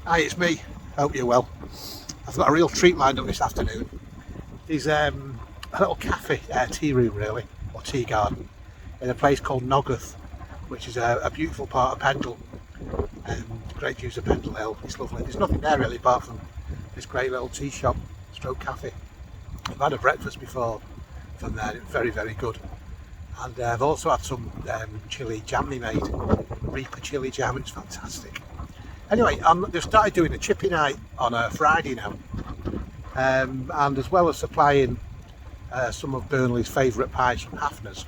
Hi, it's me. Hope you're well. I've got a real treat lined up this afternoon. There's a little cafe, tea room really, or tea garden, in a place called Noggarth, which is a beautiful part of Pendle. Great views of Pendle Hill. It's lovely. There's nothing there really apart from this great little tea shop, stroke cafe. I've had a breakfast before from there. It was very, very good. And I've also had some chili jam they made, Reaper chili jam. It's fantastic. Anyway, they've started doing a chippy night on a Friday now, and as well as supplying some of Burnley's favourite pies from Hafner's,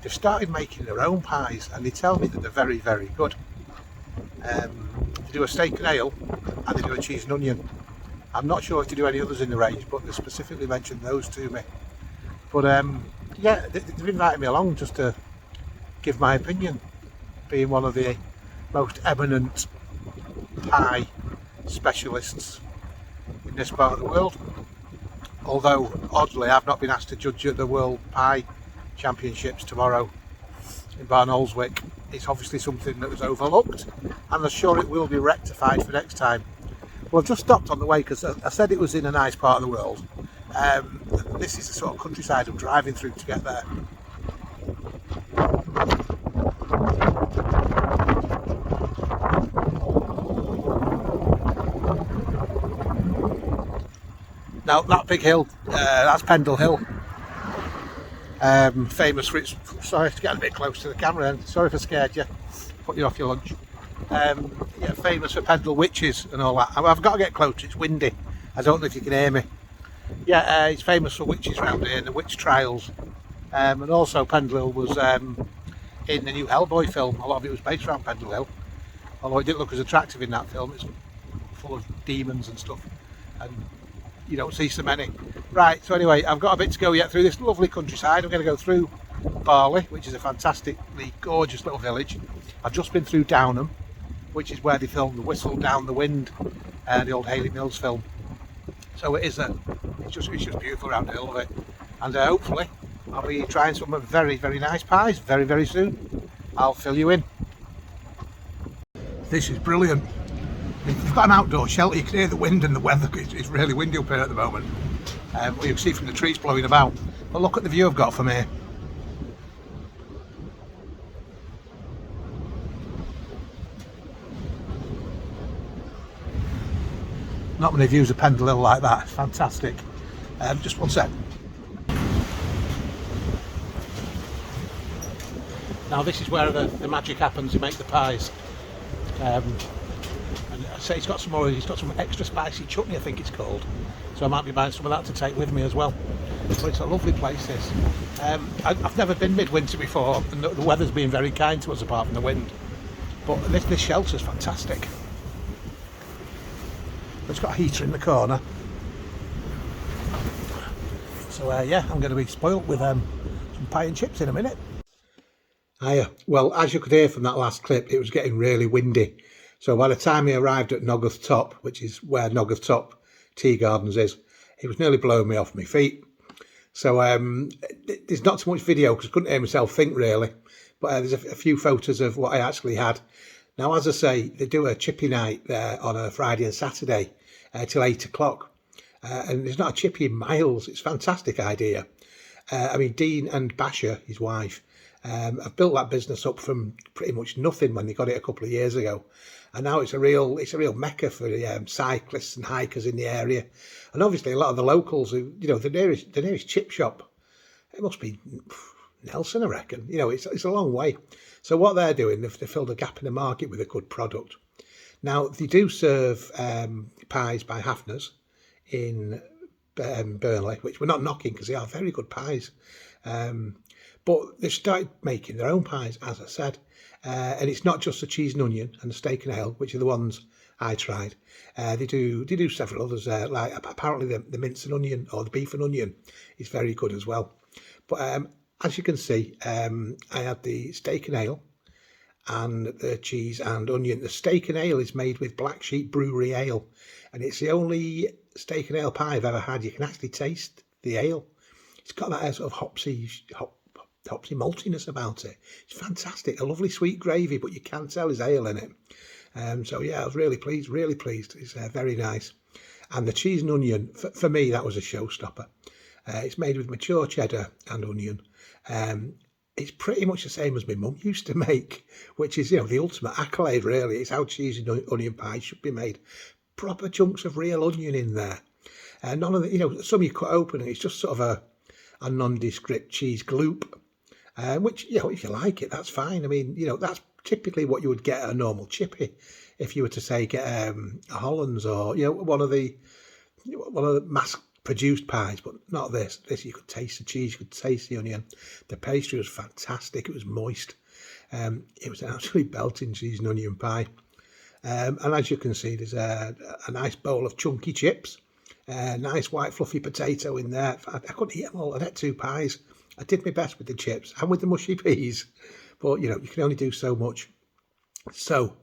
they've started making their own pies, and they tell me that they're very, very good. They do a steak and ale, and they do a cheese and onion. I'm not sure if they do any others in the range, but they specifically mentioned those to me. But yeah, they've invited me along just to give my opinion, being one of the most eminent pie specialists in this part of the world. Although oddly I've not been asked to judge at the World Pie Championships tomorrow in Barnoldswick. It's obviously something that was overlooked, and I'm sure it will be rectified for next time. Well, I've just stopped on the way because I said it was in a nice part of the world. This is the sort of countryside I'm driving through to get there. Now that big hill, that's Pendle Hill. Famous for its, sorry to get a bit close to the camera, and sorry if I scared you, put you off your lunch. Yeah, famous for Pendle witches and all that. I've got to get close, it's windy. I don't know if you can hear me. Yeah, it's famous for witches around here and the witch trials. And also Pendle Hill was in the new Hellboy film. A lot of it was based around Pendle Hill. Although it didn't look as attractive in that film, it's full of demons and stuff. And you don't see so many. Right, so anyway, I've got a bit to go yet through this lovely countryside. I'm going to go through Barley, which is a fantastically gorgeous little village. I've just been through Downham, which is where they filmed The Whistle Down the Wind, the old Haley Mills film. So it's just beautiful around here, I love it. And hopefully I'll be trying some very, very nice pies very, very soon. I'll fill you in. This is brilliant. If you've got an outdoor shelter, you can hear the wind and the weather. It's really windy up here at the moment. Well, you can see from the trees blowing about. But look at the view I've got from here. Not many views of Pendle Hill like that. It's fantastic. Just one sec. Now this is where the magic happens. You make the pies. And I say he's got some extra spicy chutney, I think it's called. So I might be buying some of that to take with me as well. But it's a lovely place, this. I've never been midwinter before, and the weather's been very kind to us apart from the wind. But this shelter's fantastic. It's got a heater in the corner. So yeah, I'm going to be spoilt with some pie and chips in a minute. Hiya. Well, as you could hear from that last clip, it was getting really windy. So by the time we arrived at Noggarth Top, which is where Noggarth Top Tea Gardens is, it was nearly blowing me off my feet. So there's not too much video because I couldn't hear myself think really. But there's a few photos of what I actually had. Now, as I say, they do a chippy night there on a Friday and Saturday till 8 o'clock. And there's not a chippy in miles. It's a fantastic idea. I mean, Dean and Basher, his wife, have built that business up from pretty much nothing when they got it a couple of years ago. And now it's a real mecca for cyclists and hikers in the area. And obviously a lot of the locals who, the nearest chip shop, it must be Nelson, I reckon. It's a long way. So what they're doing, they've filled a gap in the market with a good product. Now, they do serve pies by Hafner's in Burnley, which we're not knocking because they are very good pies. But they've started making their own pies, as I said. And it's not just the cheese and onion and the steak and ale, which are the ones I tried. They do several others. Like apparently the mince and onion or the beef and onion is very good as well. But as you can see, I had the steak and ale and the cheese and onion. The steak and ale is made with Black Sheep Brewery ale, and it's the only steak and ale pie I've ever had. You can actually taste the ale. It's got that sort of hopsy maltiness about it. It's fantastic. A lovely sweet gravy, but you can tell there's ale in it. So yeah, I was really pleased, really pleased. It's very nice. And the cheese and onion, for me, that was a showstopper. It's made with mature cheddar and onion. It's pretty much the same as my mum used to make, which is, the ultimate accolade, really. It's how cheese and onion pie should be made. Proper chunks of real onion in there. And none of the, some you cut open and it's just sort of a nondescript cheese gloop, which, if you like it, that's fine. I mean, that's typically what you would get at a normal chippy. If you were to say get a Hollands or, one of the mass-produced pies, but not this. This, you could taste the cheese, you could taste the onion. The pastry was fantastic. It was moist. It was an absolutely belting cheese and onion pie. And as you can see, there's a nice bowl of chunky chips. Nice white fluffy potato in there. I couldn't eat them all. I had 2 pies. I did my best with the chips and with the mushy peas. But, you can only do so much. So,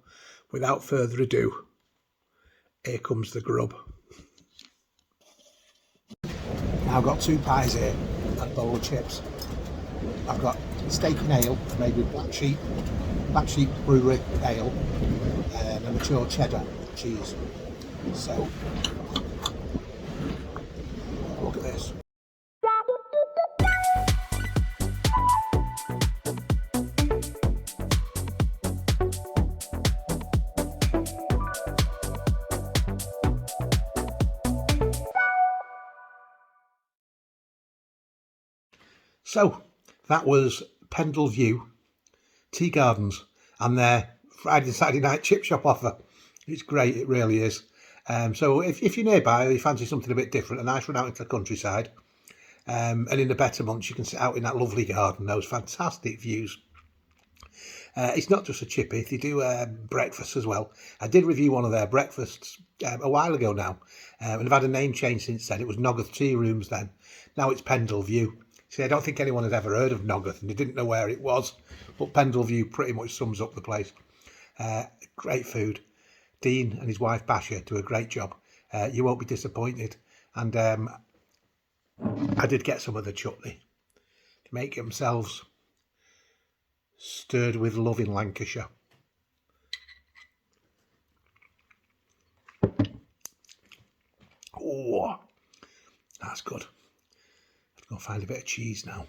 without further ado, here comes the grub. Now I've got 2 pies here and a bowl of chips. I've got steak and ale made with black sheep brewery ale and a mature cheddar cheese. So, look at this. So, that was Pendle View Tea Gardens and their Friday and Saturday night chip shop offer. It's great, it really is. So if you're nearby or you fancy something a bit different, a nice run out into the countryside, and in the better months you can sit out in that lovely garden, those fantastic views. It's not just a chippy, they do breakfast as well. I did review one of their breakfasts a while ago now, and I've had a name change since then. It was Noggoth Tea Rooms then. Now it's Pendle View. See, I don't think anyone had ever heard of Noggoth and they didn't know where it was, but Pendle View pretty much sums up the place. Great food. Dean and his wife Basha do a great job. You won't be disappointed. And I did get some of the chutney to make themselves stirred with love in Lancashire. Oh, that's good. I'll find a bit of cheese now.